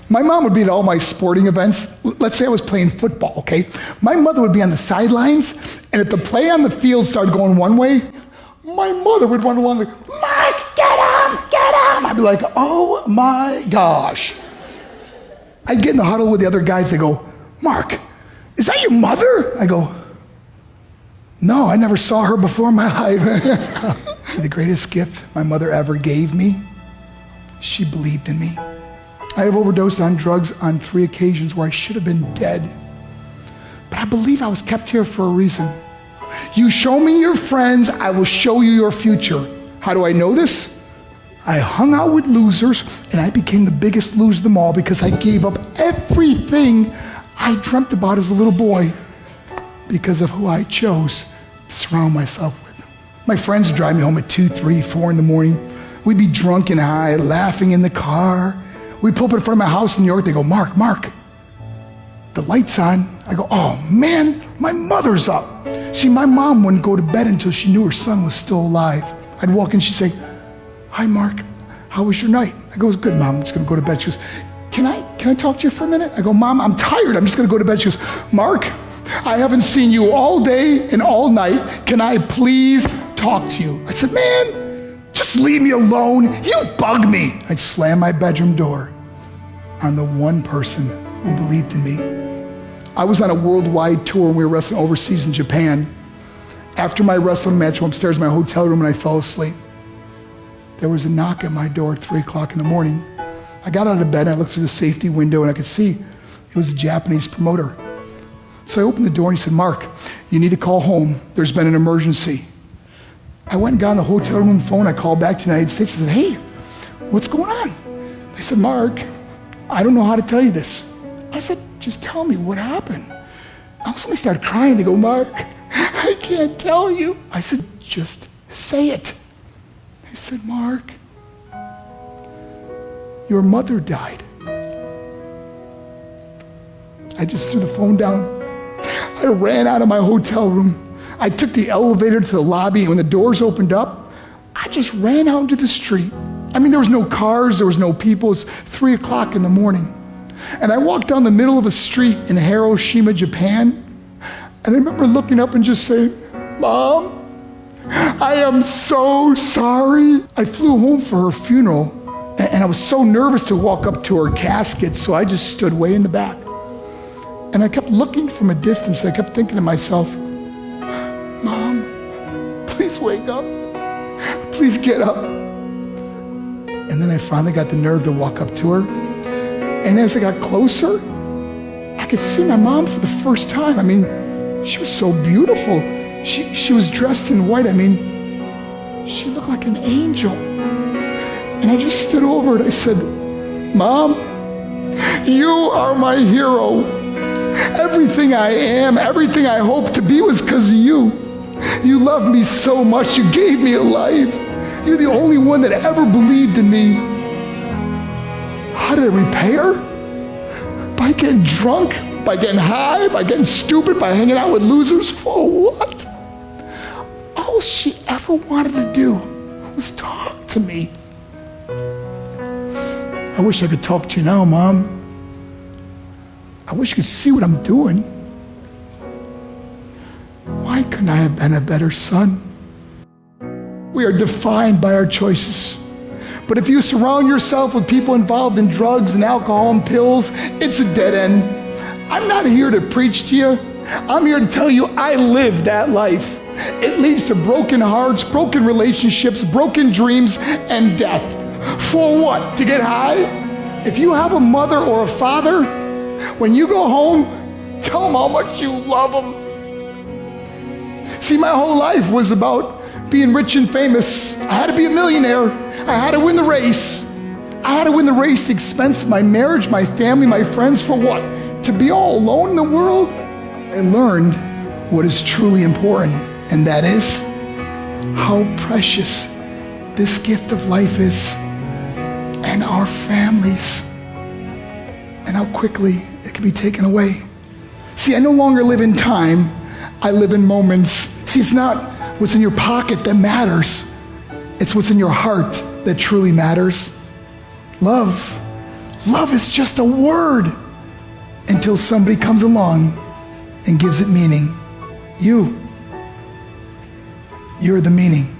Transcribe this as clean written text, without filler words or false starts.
My mom would be at all my sporting events. Let's say I was playing football, okay? My mother would be on the sidelines, and if the play on the field started going one way, my mother would run along like, Mark, get him, get him. I'd be like, oh my gosh. I'd get in the huddle with the other guys. They go, Mark, is that your mother? I go, no, I never saw her before in my life. See, the greatest gift my mother ever gave me, she believed in me. I have overdosed on drugs on 3 occasions where I should have been dead. But I believe I was kept here for a reason. You show me your friends, I will show you your future. How do I know this? I hung out with losers, and I became the biggest loser of them all because I gave up everything I dreamt about as a little boy because of who I chose to surround myself with. My friends would drive me home at 2, 3, 4 in the morning. We'd be drunk and high, laughing in the car. We'd pull up in front of my house in New York. They go, Mark, the light's on. I go, oh man, my mother's up. See, my mom wouldn't go to bed until she knew her son was still alive. I'd walk in, she'd say, hi, Mark, how was your night? I go, it was good, Mom, I'm just gonna go to bed. She goes, can I talk to you for a minute? I go, Mom, I'm tired, I'm just gonna go to bed. She goes, Mark, I haven't seen you all day and all night. Can I please talk to you? I said, man, just leave me alone. You bug me. I'd slam my bedroom door on the one person who believed in me. I was on a worldwide tour and we were wrestling overseas in Japan. After my wrestling match, I went upstairs in my hotel room and I fell asleep. There was a knock at my door at 3 o'clock in the morning. I got out of bed and I looked through the safety window and I could see it was a Japanese promoter. So I opened the door and he said, Mark, you need to call home. There's been an emergency. I went and got on the hotel room phone. I called back to the United States. I said, hey, what's going on? They said, Mark, I don't know how to tell you this. I said, just tell me what happened. All of a sudden they started crying. They go, Mark, I can't tell you. I said, just say it. They said, Mark, your mother died. I just threw the phone down. I ran out of my hotel room. I took the elevator to the lobby, and when the doors opened up, I just ran out into the street. I mean, there was no cars, there was no people. It was 3 o'clock in the morning. And I walked down the middle of a street in Hiroshima, Japan, and I remember looking up and just saying, Mom, I am so sorry. I flew home for her funeral, and I was so nervous to walk up to her casket, so I just stood way in the back. And I kept looking from a distance, and I kept thinking to myself, Mom, please wake up. Please get up. And then I finally got the nerve to walk up to her. And as I got closer, I could see my mom for the first time. I mean, she was so beautiful. She was dressed in white. I mean, she looked like an angel. And I just stood over her and I said, Mom, you are my hero. Everything I am, everything I hope to be was because of you. You loved me so much. You gave me a life. You're the only one that ever believed in me. How did I repay her? By getting drunk, by getting high, by getting stupid, by hanging out with losers? For what? All she ever wanted to do was talk to me. I wish I could talk to you now, Mom. I wish you could see what I'm doing. Why couldn't I have been a better son? We are defined by our choices. But if you surround yourself with people involved in drugs and alcohol and pills, it's a dead end. I'm not here to preach to you. I'm here to tell you I lived that life. It leads to broken hearts, broken relationships, broken dreams, and death. For what? To get high? If you have a mother or a father, when you go home, tell them how much you love them. See, my whole life was about being rich and famous. I had to be a millionaire. I had to win the race. I had to win the race at the expense of my marriage, my family, my friends. For what? To be all alone in the world? I learned what is truly important, and that is how precious this gift of life is, and our families, and how quickly it can be taken away. See, I no longer live in time. I live in moments. See, it's not what's in your pocket that matters. It's what's in your heart that truly matters. Love Love is just a word until somebody comes along and gives it meaning. You're the meaning.